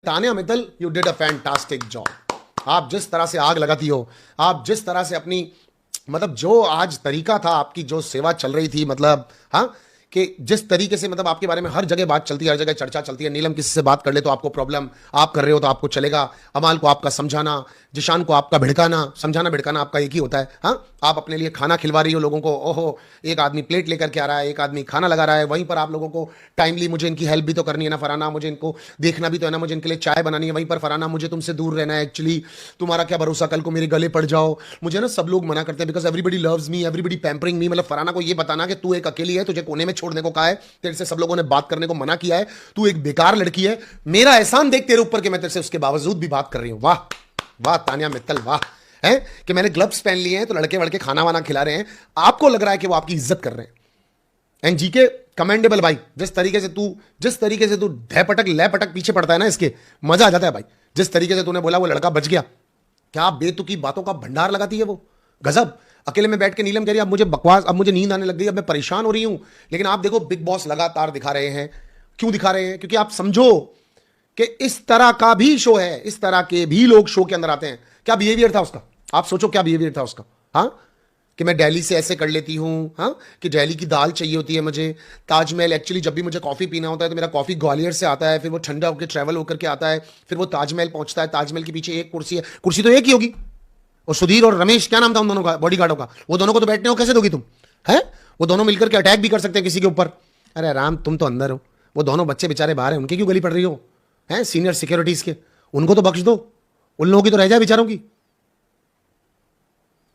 Tanya Mittal, you did a fantastic job. आप जिस तरह से आग लगाती हो, आप जिस तरह से अपनी मतलब जो आज तरीका था आपकी, जो सेवा चल रही थी, मतलब हाँ, कि जिस तरीके से मतलब आपके बारे में हर जगह बात चलती है, हर जगह चर्चा चलती है। नीलम किसी से बात कर ले तो आपको प्रॉब्लम, आप कर रहे हो तो आपको चलेगा। अमाल को आपका समझाना, जिशान को आपका भिड़काना, समझाना भिड़काना आपका एक ही होता है। हाँ, आप अपने लिए खाना खिलवा रही हो लोगों को, ओहो एक आदमी प्लेट लेकर के आ रहा है, एक आदमी खाना लगा रहा है, वहीं पर आप लोगों को टाइमली, मुझे इनकी हेल्प भी तो करनी है ना फराना, मुझे इनको देखना भी तो है ना, मुझे इनके लिए चाय बनानी है, वहीं पर फराना मुझे तुमसे दूर रहना है, एक्चुअली तुम्हारा क्या भरोसा कल को मेरे गले पड़ जाओ। मुझे ना सब लोग मना करते हैं because everybody loves me, everybody pampering me. मतलब फराना को ये बताना कि तू एक अकेली है, तुझे कोने में छोड़ने को कहा है, तेरे से सब लोगों ने बात करने को मना किया है, तू एक बेकार लड़की है, मेरा एहसान देख तेरे ऊपर कि मैं तेरे से उसके बावजूद भी बात कर रही हूं। वाह वाह तान्या मित्तल, वाह है कि मैंने ग्लव्स पहन लिए हैं तो लड़के वड़के खाना वाना खिला रहे हैं, आपको लग रहा है कि वो आपकी इज्जत कर रहे हैं। एंड जीके कमेंडेबल भाई, जिस तरीके से तू धैपटक लैपटक पीछे पड़ता है ना, इसके मजा आ जाता है भाई। जिस तरीके से तूने बोला वो लड़का बच गया, क्या बेतुकी बातों का भंडार लगाती है वो, गजब। अकेले में बैठ के नीलम कह रही है अब मुझे बकवास, अब मुझे नींद आने लग गई, अब मैं परेशान हो रही हूं। लेकिन आप देखो बिग बॉस लगातार दिखा रहे हैं, क्यों दिखा रहे हैं? क्योंकि आप समझो कि इस तरह का भी शो है, इस तरह के भी लोग शो के अंदर आते हैं। क्या बिहेवियर था उसका, आप सोचो क्या बिहेवियर था उसका। हाँ, कि मैं दिल्ली से ऐसे कर लेती हूँ, हाँ, कि दिल्ली की दाल चाहिए होती है मुझे, ताजमहल एक्चुअली जब भी मुझे कॉफ़ी पीना होता है तो मेरा कॉफ़ी ग्वालियर से आता है, फिर वो ठंडा होकर ट्रैवल होकर के आता है, फिर वो ताजमहल पहुंचता है, ताजमहल के पीछे एक कुर्सी है, कुर्सी तो एक ही होगी। और सुधीर और रमेश, क्या नाम था उन दोनों का, बॉडीगार्डों का, वो दोनों को तो बैठने को कैसे दोगी तुम? है, वो दोनों मिलकर के अटैक भी कर सकते हैं किसी के ऊपर। अरे राम, तुम तो अंदर हो, वो दोनों बच्चे बेचारे बाहर हैं, उनकी क्यों गली पड़ रही हो? हैं सीनियर सिक्योरिटीज के, उनको तो बख्श दो, उन लोगों की तो रह जाए बेचारों की।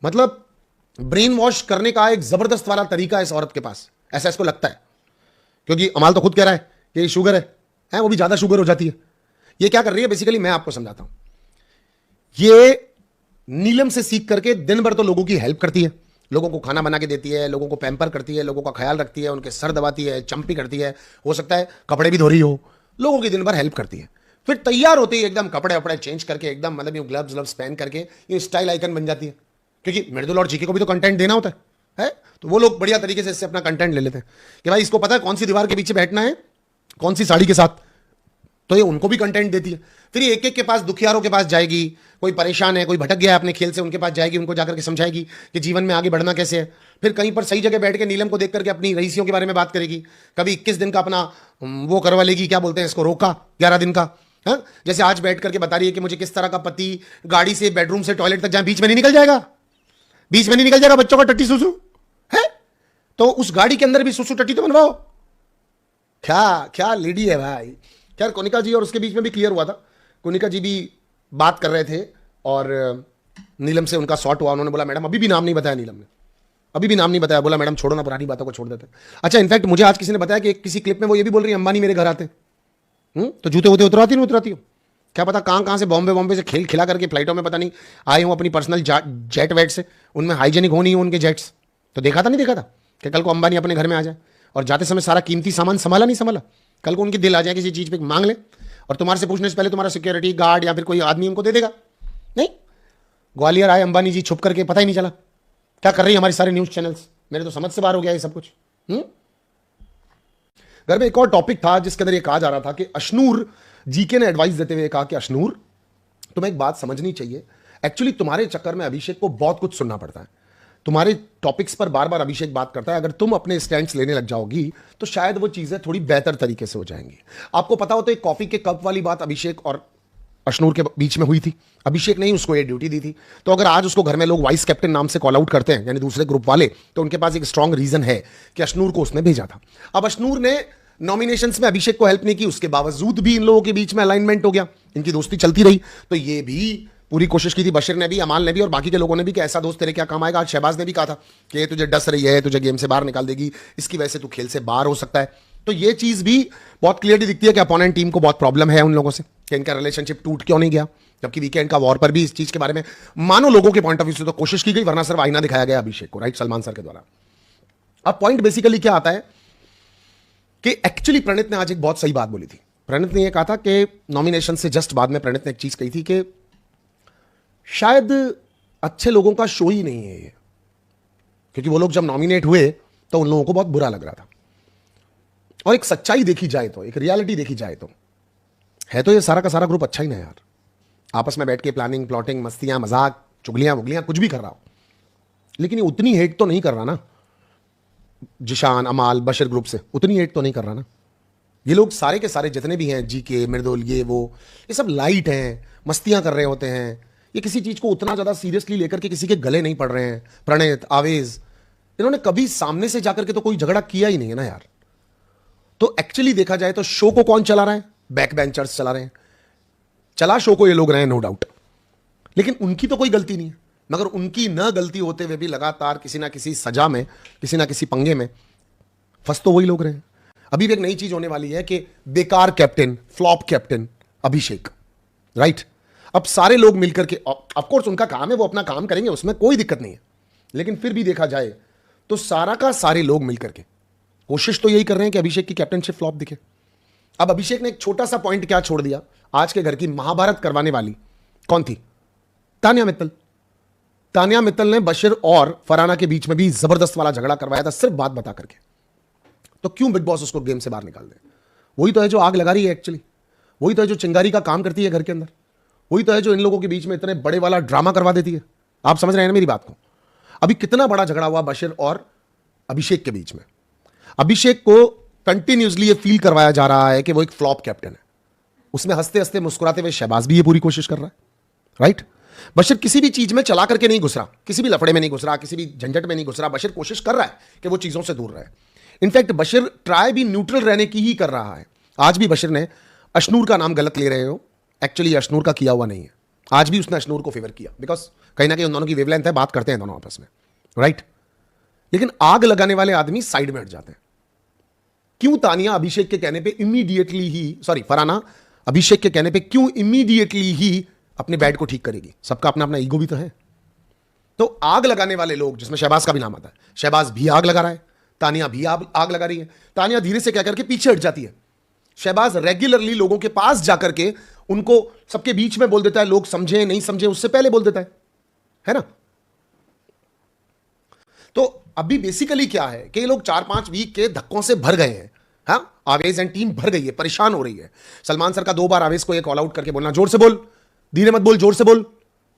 मतलब ब्रेन वॉश करने का एक जबरदस्त वाला तरीका है इस औरत के पास, ऐसा इसको लगता है। क्योंकि अमाल तो खुद कह रहा है कि ये शुगर है, वो भी ज्यादा शुगर हो जाती है। ये क्या कर रही है बेसिकली, मैं आपको समझाता हूं। ये नीलम से सीख करके दिन भर तो लोगों की हेल्प करती है, लोगों को खाना बना के देती है, लोगों को पैम्पर करती है, लोगों का ख्याल रखती है, उनके सर दबाती है, चंपी करती है, हो सकता है कपड़े भी धो रही हो, लोगों की दिन भर हेल्प करती है। फिर तैयार होती है एकदम कपड़े वपड़े चेंज करके, एकदम मतलब यूं ग्लव्स पहन करके ये स्टाइल आइकन बन जाती है। क्योंकि मृदुल और जीके को भी तो कंटेंट देना होता है, तो वो लोग बढ़िया तरीके से इससे अपना कंटेंट ले लेते हैं कि भाई इसको पता है कौन सी दीवार के पीछे बैठना है, कौन सी साड़ी के साथ, तो ये उनको भी कंटेंट देती है। फिर ये एक एक के पास, दुखियारों के पास जाएगी, कोई परेशान है, कोई भटक गया है अपने खेल से, उनके पास जाएगी, उनको जाकर के समझाएगी कि जीवन में आगे बढ़ना कैसे है। फिर कहीं पर सही जगह बैठ के नीलम को देख करके अपनी रईसियों के बारे में बात करेगी। कभी 21 दिन का अपना वो करवा लेगी, क्या बोलते हैं इसको, रोका 11 दिन का। हाँ, जैसे आज बैठ करके बता रही है कि मुझे किस तरह का पति गाड़ी से बेडरूम से टॉयलेट तक जाए, बीच में नहीं निकल जाएगा, बीच में नहीं निकल जाएगा बच्चों का टट्टी सुसु है, तो उस गाड़ी के अंदर भी सुसु टट्टी तो बनवाओ। क्या क्या लेडी है भाई। खैर कोनिका जी और उसके बीच में भी क्लियर हुआ था, कोनिका जी भी बात कर रहे थे और नीलम से उनका सॉर्ट हुआ। उन्होंने बोला मैडम, अभी भी नाम नहीं बताया नीलम ने, अभी भी नाम नहीं बताया, बोला मैडम छोड़ो ना, पुरानी बातों को छोड़ देते। अच्छा, इनफैक्ट मुझे आज किसी ने बताया कि किसी क्लिप में वो ये भी बोल रही है अंबानी मेरे घर आते, तो जूते वूते उतराती नहीं उतराती हो, क्या पता कहाँ से बॉम्बे से खेल खिला करके फ्लाइटों में पता नहीं आए हूँ अपनी पर्सनल जेट वेट से, उनमें हाइजेनिक हो नहीं हो उनके जेट्स। तो देखा था नहीं देखा था कि कल को अंबानी अपने घर में आ जाए और जाते समय सारा कीमती सामान संभाला नहीं संभाला, कल को उनकी दिल आ जाए किसी चीज़ पे मांग ले और तुम्हारे से पूछने से पहले तुम्हारा सिक्योरिटी गार्ड या फिर कोई आदमी उनको दे देगा। नहीं, ग्वालियर आए अंबानी जी छुप करके, पता ही नहीं चला क्या कर रही है हमारी सारे न्यूज़ चैनल्स। मेरे तो समझ से बाहर हो गया ये सब कुछ। घर में एक और टॉपिक था जिसके अंदर ये कहा जा रहा था कि अशनूर, जीके ने एडवाइस देते हुए कहा कि अशनूर तुम्हें एक बात समझनी चाहिए, एक्चुअली तुम्हारे चक्कर में अभिषेक को बहुत कुछ सुनना पड़ता है, तुम्हारे टॉपिक्स पर बार बार अभिषेक बात करता है, अगर तुम अपने स्टैंड्स लेने लग जाओगी तो शायद वो चीजें थोड़ी बेहतर तरीके से हो जाएंगी। आपको पता हो तो एक कॉफी के कप वाली बात अभिषेक और अशनूर के बीच में हुई थी, अभिषेक ने ही उसको ये ड्यूटी दी थी। तो अगर आज उसको घर में लोग वाइस कैप्टन नाम से कॉल आउट करते हैं, यानी दूसरे ग्रुप वाले, तो उनके पास एक स्ट्रांग रीजन है कि अशनूर को उसने भेजा था। अब अशनूर ने नॉमिनेशंस में अभिषेक को हेल्प नहीं की, उसके बावजूद भी इन लोगों के बीच में अलाइनमेंट हो गया, इनकी दोस्ती चलती रही। तो ये भी पूरी कोशिश की थी बशीर ने भी, अमाल ने भी और बाकी के लोगों ने भी कि ऐसा दोस्त तेरे क्या काम आएगा। आज शहबाज ने भी कहा था कि तुझे डस रही है, तुझे गेम से बाहर निकाल देगी, इसकी वजह से तू खेल से बाहर हो सकता है। तो ये चीज भी बहुत क्लियरली दिखती है कि अपोनेंट टीम को बहुत प्रॉब्लम है उन लोगों से कि इनका रिलेशनशिप टूट क्यों नहीं गया, जबकि वीकेंड का वॉर पर भी इस चीज के बारे में मानो लोगों के पॉइंट ऑफ व्यू से तो कोशिश की गई, वरना सिर्फ आईना दिखाया गया अभिषेक को, राइट, सलमान सर के द्वारा। अब पॉइंट बेसिकली क्या आता है कि एक्चुअली प्रणीत ने आज एक बहुत सही बात बोली थी। प्रणीत ने यह कहा था कि नॉमिनेशन से जस्ट बाद में प्रणीत ने एक चीज कही थी कि शायद अच्छे लोगों का शो ही नहीं है ये, क्योंकि वो लोग जब नॉमिनेट हुए तो उन लोगों को बहुत बुरा लग रहा था। और एक सच्चाई देखी जाए तो, एक रियलिटी देखी जाए तो है तो ये सारा का सारा ग्रुप अच्छा ही ना यार, आपस में बैठ के प्लानिंग प्लॉटिंग मस्तियां मजाक चुगलियां वुगलियां कुछ भी कर रहा हो, लेकिन ये उतनी हेट तो नहीं कर रहा ना जिशान अमाल बशर ग्रुप से, उतनी हेट तो नहीं कर रहा ना। ये लोग सारे के सारे जितने भी हैं, जीके मृदुल ये वो, ये सब लाइट हैं, मस्तियां कर रहे होते हैं, ये किसी चीज को उतना ज्यादा सीरियसली लेकर के किसी के गले नहीं पड़ रहे हैं। प्रणीत आवेज इन्होंने कभी सामने से जाकर के तो कोई झगड़ा किया ही नहीं है ना यार। तो एक्चुअली देखा जाए तो शो को कौन चला रहा है? बैक बेंचर्स चला रहे हैं। चला शो को ये लोग रहे हैं नो डाउट, लेकिन उनकी तो कोई गलती नहीं है। मगर उनकी न गलती होते हुए भी लगातार किसी ना किसी सजा में, किसी ना किसी पंगे में फंस तो वही लोग रहे हैं। अभी भी एक नई चीज होने वाली है कि बेकार कैप्टन, फ्लॉप कैप्टन अभिषेक, राइट। अब सारे लोग मिलकर के, ऑफ कोर्स उनका काम है, वो अपना काम करेंगे, उसमें कोई दिक्कत नहीं है, लेकिन फिर भी देखा जाए तो सारा का सारे लोग मिलकर के कोशिश तो यही कर रहे हैं कि अभिषेक की कैप्टनशिप फ्लॉप दिखे। अब अभिषेक ने एक छोटा सा पॉइंट क्या छोड़ दिया, आज के घर की महाभारत करवाने वाली कौन थी? तानिया मित्तल। तानिया मित्तल ने बशीर और फरहाना के बीच में भी जबरदस्त वाला झगड़ा करवाया था सिर्फ बात बता करके। तो क्यों बिग बॉस उसको गेम से बाहर निकाल दे? वही तो है जो आग लगा रही है एक्चुअली, वही तो है जो चिंगारी का काम करती है घर के अंदर, वही तो है जो इन लोगों के बीच में इतने बड़े वाला ड्रामा करवा देती है। आप समझ रहे हैं ना मेरी बात को? अभी कितना बड़ा झगड़ा हुआ बशीर और अभिषेक के बीच में। अभिषेक को कंटिन्यूसली ये फील करवाया जा रहा है कि वो एक फ्लॉप कैप्टन है। उसमें हंसते हंसते मुस्कुराते हुए शहबाज भी ये पूरी कोशिश कर रहा है, राइट। बशीर किसी भी चीज में चला करके नहीं घुस रहा, किसी भी लफड़े में नहीं घुस रहा, किसी भी झंझट में नहीं घुस रहा। बशीर कोशिश कर रहा है कि वो चीजों से दूर रहे। इनफैक्ट बशीर ट्राई भी न्यूट्रल रहने की ही कर रहा है। आज भी बशीर ने अशनूर का नाम गलत ले रहे हो, एक्चुअली अशनूर का किया हुआ नहीं है। आज भी उसने अशनूर को फेवर किया, बिकॉज कहीं ना कहीं उन दोनों की वेवलेंथ है, बात करते हैं दोनों आपस में, राइट। लेकिन आग लगाने वाले आदमी साइड में हट जाते हैं। क्यों तानिया अभिषेक के कहने पे इमीडिएटली ही, सॉरी फरहाना अभिषेक के कहने पे क्यों इमीडिएटली ही अपने बैट को ठीक करेगी? सबका अपना अपना ईगो भी तो है। तो आग लगाने वाले लोग, जिसमें शहबाज का भी नाम आता है, शहबाज भी आग लगा रहा है, तानिया भी आग लगा रही है। तानिया धीरे से क्या करके पीछे हट जाती है। शहबाज रेगुलरली लोगों के पास जाकर के उनको सबके बीच में बोल देता है, लोग समझे नहीं समझे उससे पहले बोल देता है ना। तो अभी बेसिकली क्या है कि ये लोग 4-5 वीक के धक्कों से भर गए हैं। हाँ, आवेज एंड टीम भर गई है, परेशान हो रही है। सलमान सर का 2 बार आवेज को ये कॉल आउट करके बोलना, जोर से बोल, धीरे मत बोल, जोर से बोल।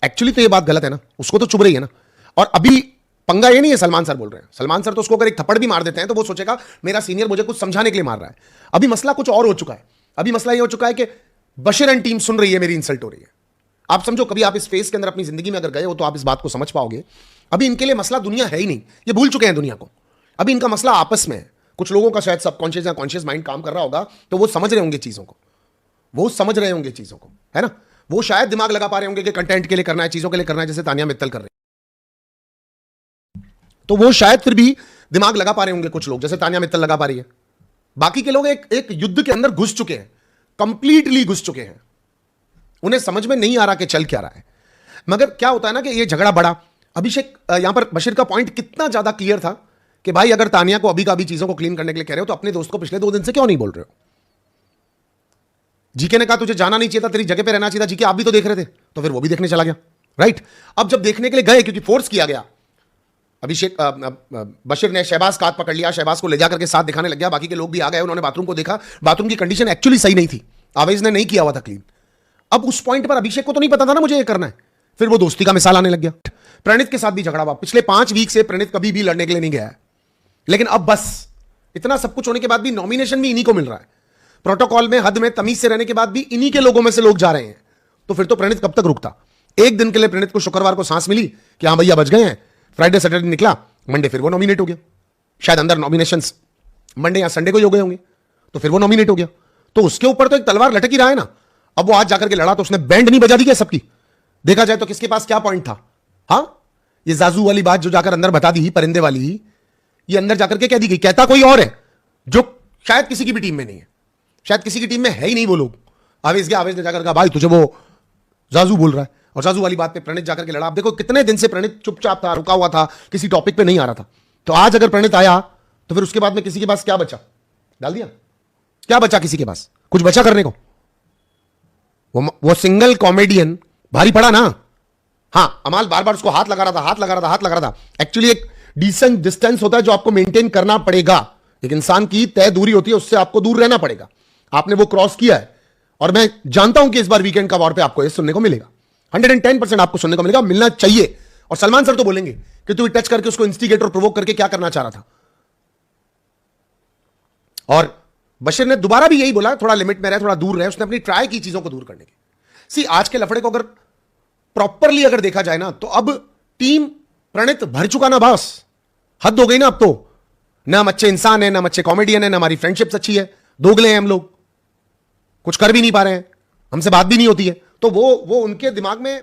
एक्चुअली तो ये बात गलत है ना, उसको तो चुभ रही है ना। और अभी पंगा ये नहीं है सलमान सर बोल रहे हैं, सलमान सर तो उसको अगर एक थप्पड़ भी मार देते हैं तो वो सोचेगा मेरा सीनियर मुझे कुछ समझाने के लिए मार रहा है। अभी मसला कुछ और हो चुका है। अभी मसला ये हो चुका है कि बशीर एंड टीम सुन रही है, मेरी इंसल्ट हो रही है। आप समझो, कभी आप इस फेस के अंदर अपनी जिंदगी में अगर गए हो तो आप इस बात को समझ पाओगे। अभी इनके लिए मसला दुनिया है ही नहीं, ये भूल चुके हैं दुनिया को। अभी इनका मसला आपस में है। कुछ लोगों का शायद सबकॉन्शियस या कॉन्शियस माइंड काम कर रहा होगा, तो वो समझ रहे होंगे चीजों को, वो समझ रहे होंगे चीजों को, है ना। वो शायद दिमाग लगा पा रहे होंगे कि कंटेंट के लिए करना है, चीजों के लिए करना है, जैसे तानिया मित्तल कर रहे हैं। तो वो शायद फिर भी दिमाग लगा पा रहे होंगे कुछ लोग, जैसे तानिया मित्तल लगा पा रही है। बाकी के लोग एक युद्ध के अंदर घुस चुके हैं, कंप्लीटली घुस चुके हैं। उन्हें समझ में नहीं आ रहा कि चल क्या रहा है। मगर क्या होता है ना कि ये झगड़ा बड़ा, अभिषेक यहां पर बशीर का पॉइंट कितना ज्यादा क्लियर था कि भाई अगर तानिया को अभी का अभी चीजों को क्लीन करने के लिए कह रहे हो तो अपने दोस्त को पिछले 2 दिन से क्यों नहीं बोल रहे हो? जीके ने कहा तुझे जाना नहीं चाहिए था, तेरी जगह पे रहना चाहिए था। जीके आप भी तो देख रहे थे, तो फिर वो भी देखने चला गया, राइट। अब जब देखने के लिए गए, क्योंकि फोर्स किया गया, अभिषेक बशीर ने शहबाज का हाथ पकड़ लिया, शहबाज को ले जाकर के साथ दिखाने लग गया। बाकी के लोग भी आ गए, उन्होंने बाथरूम को देखा, बाथरूम की कंडीशन एक्चुअली सही नहीं थी, आवेज ने नहीं किया हुआ था क्लीन। अब उस पॉइंट पर अभिषेक को तो नहीं पता था ना मुझे ये करना है, फिर वो दोस्ती का मिसाल आने लग गया। प्रणीत के साथ भी झगड़ा हुआ। पिछले 5 वीक से प्रणीत कभी भी लड़ने के लिए नहीं गया है, लेकिन अब बस इतना सब कुछ होने के बाद भी नॉमिनेशन भी इन्हीं को मिल रहा है। प्रोटोकॉल में हद में तमीज से रहने के बाद भी इन्हीं के लोगों में से लोग जा रहे हैं, तो फिर तो प्रणीत कब तक रुकता? एक दिन के लिए प्रणीत को शुक्रवार को सांस मिली कि हाँ भैया बच गए हैं, फ्राइडे सैटरडे निकला, मंडे फिर वो नॉमिनेट हो गया। शायद अंदर नॉमिनेशंस मंडे या संडे को ही हो गए होंगे, तो फिर वो नॉमिनेट हो गया। तो उसके ऊपर तो एक तलवार लटक ही रहा है ना। अब वो आज जाकर के लड़ा तो उसने बैंड नहीं बजा दी क्या सबकी? देखा जाए तो किसके पास क्या पॉइंट था? हाँ, ये जाजू वाली बात जो जाकर अंदर बता दी, परिंदे वाली, ये अंदर जाकर के कह दी गई। कहता कोई और है जो शायद किसी की भी टीम में नहीं है, शायद किसी की टीम में है ही नहीं वो लोग। आवेज ने जाकर कहा भाई तुझे वो जाजू बोल रहा है, और जाजू वाली बात पे प्रणीत जाकर के लड़ा। आप देखो कितने दिन से प्रणीत चुपचाप था, रुका हुआ था, किसी टॉपिक पे नहीं आ रहा था। तो आज अगर प्रणीत आया तो फिर उसके बाद में किसी के पास क्या बचा? डाल दिया। क्या बचा किसी के पास? कुछ बचा करने को? वो सिंगल कॉमेडियन भारी पड़ा ना। हाँ, अमाल बार बार उसको हाथ लगा रहा था। एक्चुअली एक डिसेंट डिस्टेंस होता है जो आपको मेंटेन करना पड़ेगा। एक इंसान की तय दूरी होती है, उससे आपको दूर रहना पड़ेगा। आपने वो क्रॉस किया है, और मैं जानता हूं कि इस बार वीकेंड का वॉर पे आपको ये सुनने को मिलेगा, 110% आपको सुनने को मिलेगा, मिलना चाहिए। और सलमान सर तो बोलेंगे कि तू टच करके उसको इंस्टिगेट और प्रोवोक करके क्या करना चाह रहा था। और बशीर ने दोबारा भी यही बोला, थोड़ा लिमिट में रहे, थोड़ा दूर रहे, उसने अपनी ट्राई की चीजों को दूर करने की। सी आज के लफड़े को अगर प्रॉपरली अगर देखा जाए ना, तो अब टीम प्रणित भर चुका ना बॉस, हद हो गई ना अब तो। ना हम अच्छे इंसान है, ना हम अच्छे कॉमेडियन है, ना हमारी फ्रेंडशिप्स अच्छी है, दोगले हैं हम लोग, कुछ कर भी नहीं पा रहे हैं, हमसे बात भी नहीं होती है। तो वो उनके दिमाग में